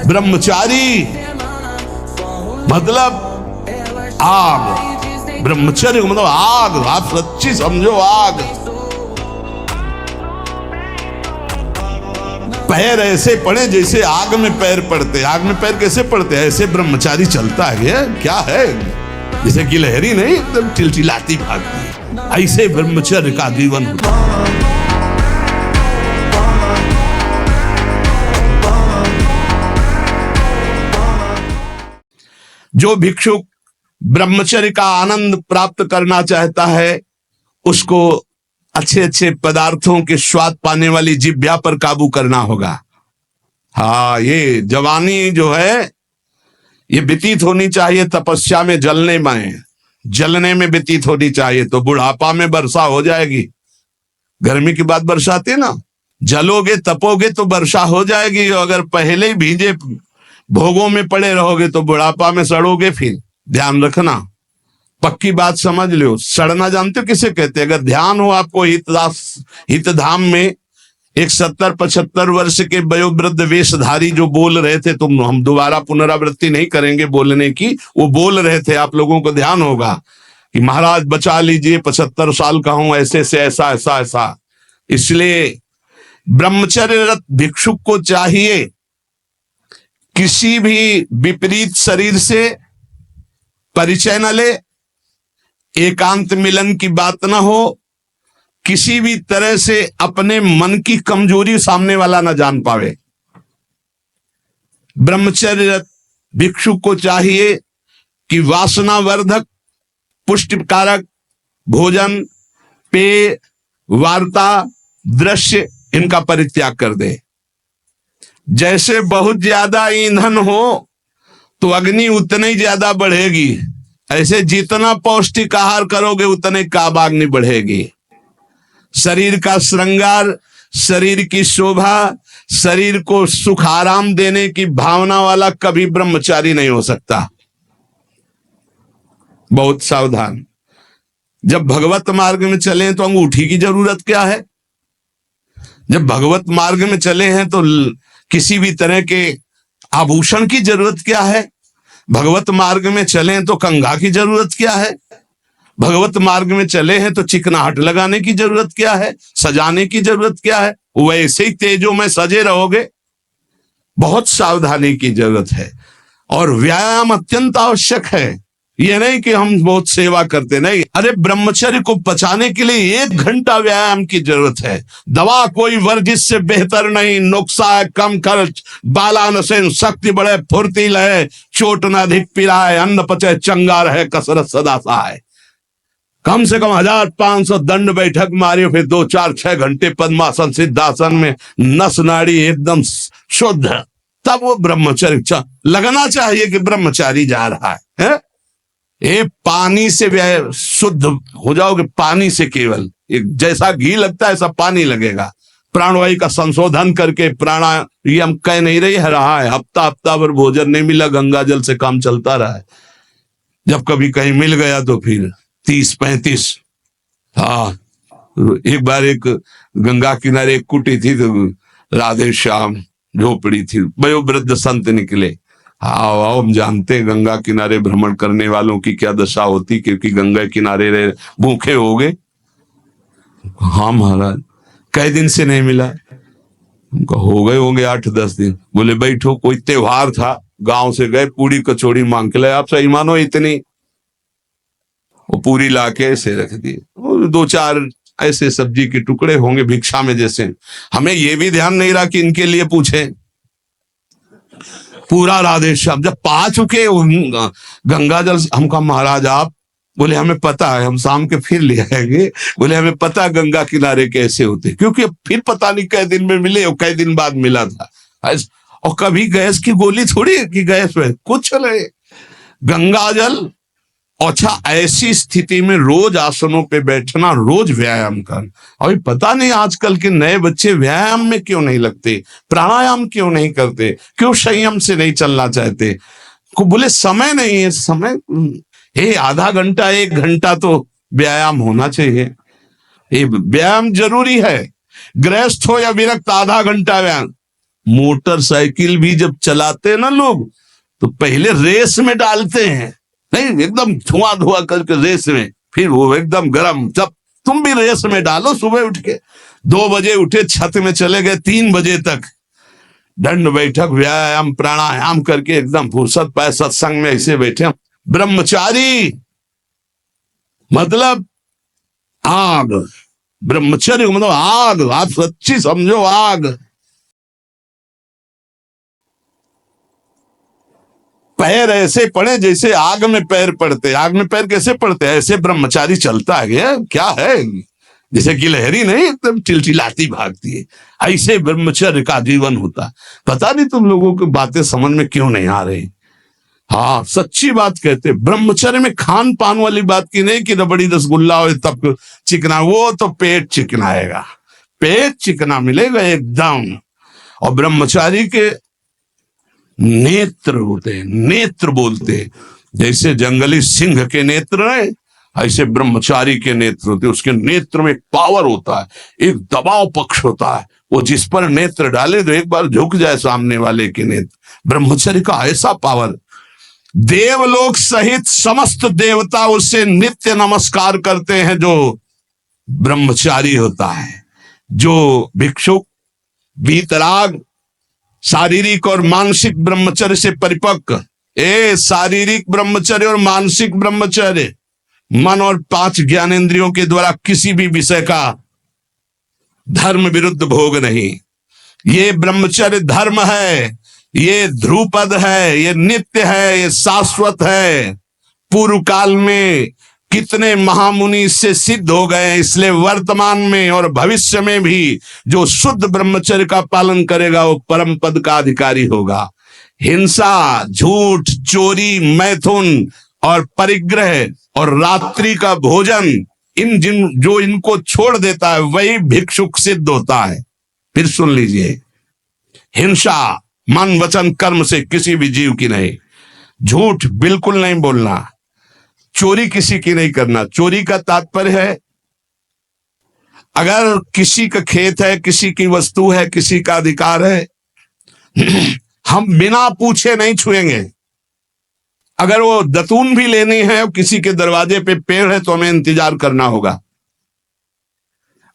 ब्रह्मचारी मतलब आग, ब्रह्मचर्य मतलब आग, आप सच्ची समझो आग। पैर ऐसे पड़े जैसे आग में पैर पड़ते। आग में पैर कैसे पड़ते हैं? ऐसे ब्रह्मचारी चलता है, क्या है जैसे गिलहरी नहीं एकदम चिलचिलाती भागती, ऐसे ब्रह्मचर्य का जीवन होता है। जो भिक्षुक ब्रह्मचर्य का आनंद प्राप्त करना चाहता है उसको अच्छे अच्छे पदार्थों के स्वाद पाने वाली जिह्वा पर काबू करना होगा। हाँ, ये जवानी जो है ये व्यतीत होनी चाहिए तपस्या में, जलने में व्यतीत होनी चाहिए, तो बुढ़ापा में वर्षा हो जाएगी। गर्मी की बात वर्षा आती है ना, जलोगे तपोगे तो वर्षा हो जाएगी। अगर पहले ही भीजे भोगों में पड़े रहोगे तो बुढ़ापा में सड़ोगे। फिर ध्यान रखना, पक्की बात समझ लो। सड़ना जानते हो किसे कहते हैं? अगर ध्यान हो आपको हितधाम में, एक 70-75 वर्ष के वयोवृद्ध वेशधारी जो बोल रहे थे, तुम हम दोबारा पुनरावृत्ति नहीं करेंगे बोलने की, वो बोल रहे थे, आप लोगों को ध्यान होगा कि महाराज बचा लीजिए 75 साल का हूं, ऐसे से ऐसा ऐसा ऐसा। इसलिए ब्रह्मचर्यरत भिक्षुक को चाहिए किसी भी विपरीत शरीर से परिचय न ले, एकांत मिलन की बात ना हो, किसी भी तरह से अपने मन की कमजोरी सामने वाला ना जान पावे। ब्रह्मचर्य भिक्षु को चाहिए कि वासनावर्धक पुष्टिकारक भोजन, पेय, वार्ता, दृश्य इनका परित्याग कर दे। जैसे बहुत ज्यादा ईंधन हो तो अग्नि उतनी ही ज्यादा बढ़ेगी, ऐसे जितना पौष्टिक आहार करोगे उतने काबाग्नि बढ़ेगी। शरीर का श्रृंगार, शरीर की शोभा, शरीर को सुख आराम देने की भावना वाला कभी ब्रह्मचारी नहीं हो सकता। बहुत सावधान। जब भगवत मार्ग में चले तो अंगूठी की जरूरत क्या है? जब भगवत मार्ग में चले हैं तो किसी भी तरह के आभूषण की जरूरत क्या है? भगवत मार्ग में चले तो कंघा की जरूरत क्या है? भगवत मार्ग में चले हैं तो चिकनाहट लगाने की जरूरत क्या है? सजाने की जरूरत क्या है? वैसे ही तेजों में सजे रहोगे। बहुत सावधानी की जरूरत है और व्यायाम अत्यंत आवश्यक है। ये नहीं कि हम बहुत सेवा करते, नहीं। अरे ब्रह्मचर्य को बचाने के लिए 1 घंटा व्यायाम की जरूरत है। दवा कोई वर्जिश से बेहतर नहीं, नुस्खा है कम खर्च, बाला नसेन शक्ति बढ़े फुर्तीला है, चोट न अधिक पिराए, अन्न पचे चंगा रहे, कसरत सदा सहाय। कम से कम 1500 दंड बैठक मारियो, फिर 2-4-6 घंटे पद्मासन सिद्धासन में नस नाड़ी एकदम शुद्ध, तब वो ब्रह्मचर्य लगना चाहिए कि ब्रह्मचारी जा रहा है। ये पानी से शुद्ध हो जाओगे, पानी से केवल, जैसा घी लगता है ऐसा पानी लगेगा। प्राणवायु का संशोधन करके प्राणायाम कह नहीं रहा है, हफ्ता भर भोजन नहीं मिला, गंगा जल से काम चलता रहा है। जब कभी कहीं मिल गया तो फिर 30-35। हाँ, एक बार एक गंगा किनारे एक कुटी थी तो राधे श्याम झोपड़ी थी, वयोवृद्ध संत निकले। हाँ, हम जानते हैं गंगा किनारे भ्रमण करने वालों की क्या दशा होती, क्योंकि गंगा किनारे रहे भूखे हो गए। हाँ महाराज, कई दिन से नहीं मिला? हो गए होंगे 8-10 दिन। बोले बैठो, कोई त्योहार था, गांव से गए, पूरी कचौड़ी मांग के लाए। आप सही मानो इतनी, वो पूरी लाके ऐसे रख दिए, 2-4 ऐसे सब्जी के टुकड़े होंगे भिक्षा में जैसे। हमें ये भी ध्यान नहीं रहा कि इनके लिए पूछे। पूरा राधे श्याम जब पा चुके गंगा जल, हमका महाराज आप, बोले हमें पता है, हम शाम के फिर ले आएंगे। बोले हमें पता गंगा किनारे कैसे होते, क्योंकि फिर पता नहीं कई दिन में मिले और कई दिन बाद मिला था। और कभी गैस की गोली थोड़ी कि गैस में कुछ नहीं, गंगा जल। अच्छा, ऐसी स्थिति में रोज आसनों पे बैठना, रोज व्यायाम करना। अभी पता नहीं आजकल के नए बच्चे व्यायाम में क्यों नहीं लगते, प्राणायाम क्यों नहीं करते, क्यों संयम से नहीं चलना चाहते? को बोले समय नहीं है। समय आधा घंटा 1 घंटा तो व्यायाम होना चाहिए। ये व्यायाम जरूरी है, गृहस्थ हो या विरक्त, आधा घंटा व्यायाम। मोटरसाइकिल भी जब चलाते हैं ना लोग, तो पहले रेस में डालते हैं, नहीं एकदम धुआं धुआं करके रेस में, फिर वो एकदम गरम। जब तुम भी रेस में डालो, सुबह उठ के 2 बजे उठे, छत में चले गए 3 बजे तक, दंड बैठक व्यायाम प्राणायाम करके एकदम फुर्सत पाए, सत्संग में ऐसे बैठे। ब्रह्मचारी मतलब आग, ब्रह्मचर्य मतलब आग, आप सच्ची समझो आग। पैर ऐसे पड़े जैसे आग में पैर पड़ते। आग में पैर कैसे पड़ते हैं? ऐसे ब्रह्मचारी चलता है, क्या है, जैसे गिलहरी नहीं एकदम चिलचिलाती भागती है, ऐसे ब्रह्मचर्य का जीवन होता। पता नहीं तुम लोगों की बातें समझ में क्यों नहीं आ रही। हाँ, सच्ची बात कहते, ब्रह्मचर्य में खान पान वाली बात की नहीं कि रबड़ी रसगुल्ला हो तब चिकना, वो तो पेट चिकनाएगा, पेट चिकना मिलेगा एकदम। और ब्रह्मचारी के नेत्र होते हैं, नेत्र बोलते हैं, जैसे जंगली सिंह के नेत्र है, ऐसे ब्रह्मचारी के नेत्र होते हैं। उसके नेत्र में एक पावर होता है, एक दबाव पक्ष होता है, वो जिस पर नेत्र डाले तो एक बार झुक जाए सामने वाले के नेत्र। ब्रह्मचर्य का ऐसा पावर, देवलोक सहित समस्त देवता उससे नित्य नमस्कार करते हैं जो ब्रह्मचारी होता है। जो भिक्षुक वीतराग शारीरिक और मानसिक ब्रह्मचर्य से परिपक्व, शारीरिक ब्रह्मचर्य और मानसिक ब्रह्मचर्य, मन और 5 ज्ञानेंद्रियों के द्वारा किसी भी विषय का धर्म विरुद्ध भोग नहीं, ये ब्रह्मचर्य धर्म है, ये ध्रुपद है, ये नित्य है, ये शाश्वत है। पूर्व काल में कितने महामुनि इससे सिद्ध हो गए, इसलिए वर्तमान में और भविष्य में भी जो शुद्ध ब्रह्मचर्य का पालन करेगा वो परम पद का अधिकारी होगा। हिंसा, झूठ, चोरी, मैथुन और परिग्रह और रात्रि का भोजन, जो इनको छोड़ देता है वही भिक्षुक सिद्ध होता है। फिर सुन लीजिए, हिंसा मन वचन कर्म से किसी भी जीव की नहीं, झूठ बिल्कुल नहीं बोलना, चोरी किसी की नहीं करना। चोरी का तात्पर्य है अगर किसी का खेत है, किसी की वस्तु है, किसी का अधिकार है, हम बिना पूछे नहीं छुएंगे। अगर वो दतून भी लेनी है और किसी के दरवाजे पे पेड़ है तो हमें इंतजार करना होगा।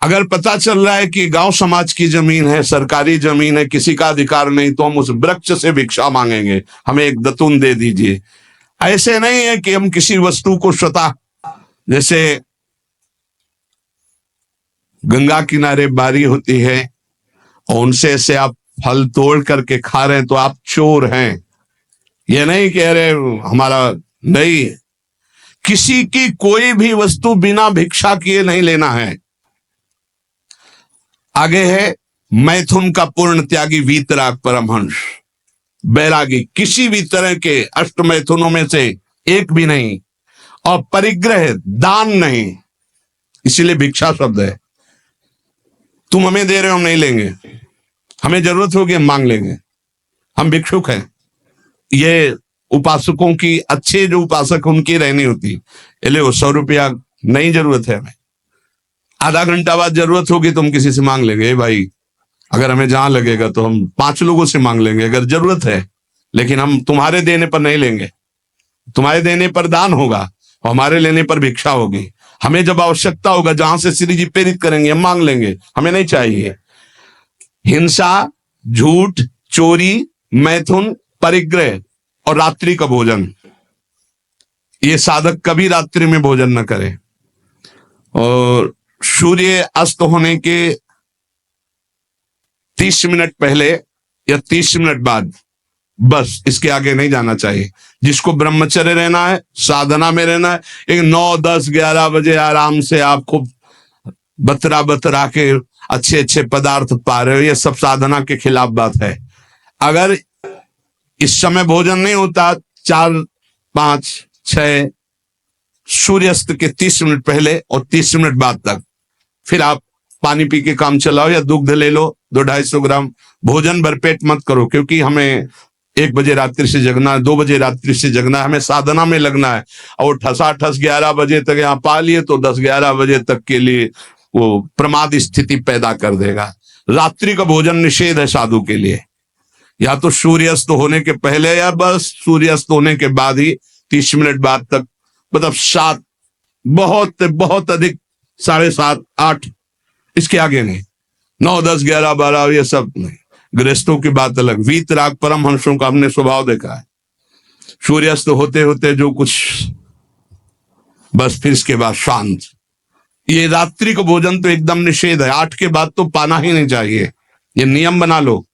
अगर पता चल रहा है कि गांव समाज की जमीन है, सरकारी जमीन है, किसी का अधिकार नहीं, तो हम उस वृक्ष से भिक्षा मांगेंगे, हमें एक दतून दे दीजिए। ऐसे नहीं है कि हम किसी वस्तु को स्वतः, जैसे गंगा किनारे बारी होती है और उनसे से आप फल तोड़ करके खा रहे हैं तो आप चोर हैं। ये नहीं कि अरे हमारा नहीं, किसी की कोई भी वस्तु बिना भिक्षा किए नहीं लेना है। आगे है मैथुन का पूर्ण त्यागी वीतराग परमहंस, बैरागी, किसी भी तरह के अष्ट मैथुनों में से एक भी नहीं। और परिग्रह, दान नहीं, इसीलिए भिक्षा शब्द है। तुम हमें दे रहे हो, हम नहीं लेंगे, हमें जरूरत होगी हम मांग लेंगे, हम भिक्षुक हैं। ये उपासकों की, अच्छे जो उपासक उनकी रहनी होती, ले 100 रुपया नहीं जरूरत है हमें, आधा घंटा बाद जरूरत होगी तो हम किसी से मांग लेंगे, भाई अगर हमें जहां लगेगा तो हम 5 लोगों से मांग लेंगे अगर जरूरत है, लेकिन हम तुम्हारे देने पर नहीं लेंगे। तुम्हारे देने पर दान होगा और हमारे लेने पर भिक्षा होगी। हमें जब आवश्यकता होगा, जहां से श्री जी प्रेरित करेंगे, हम मांग लेंगे, हमें नहीं चाहिए। हिंसा, झूठ, चोरी, मैथुन, परिग्रह और रात्रि का भोजन, ये साधक कभी रात्रि में भोजन न करे। और सूर्य अस्त होने के 30 मिनट पहले या 30 मिनट बाद, बस इसके आगे नहीं जाना चाहिए। जिसको ब्रह्मचर्य रहना है, साधना में रहना है, एक 9, 10, 11 बजे आराम से आप खूब बतरा बतरा के अच्छे अच्छे पदार्थ पा रहे हो, ये सब साधना के खिलाफ बात है। अगर इस समय भोजन नहीं होता, 4, 5, 6 सूर्यास्त के 30 मिनट पहले और 30 मिनट बाद तक, फिर आप पानी पी के काम चलाओ या दुग्ध ले लो 200-250 ग्राम। भोजन भरपेट मत करो, क्योंकि हमें 1 बजे रात्रि से जगना है, 2 बजे रात्रि से जगना है, हमें साधना में लगना है। और ठसाठस 11 बजे तक यहाँ पा लिए तो 10-11 बजे तक के लिए वो प्रमाद स्थिति पैदा कर देगा। रात्रि का भोजन निषेध है साधु के लिए। या तो सूर्यास्त होने के पहले या बस सूर्यास्त होने के बाद ही 30 मिनट बाद तक, मतलब 7, बहुत बहुत अधिक 7:30, 8, इसके आगे नहीं। 9, 10, 11, 12 ये सब नहीं। गृहस्थों की बात अलग। वीतराग परमहंसों का हमने स्वभाव देखा है, सूर्यास्त होते होते जो कुछ, बस फिर इसके बाद शांत। ये रात्रि को भोजन तो एकदम निषेध है, 8 के बाद तो पाना ही नहीं चाहिए, ये नियम बना लो।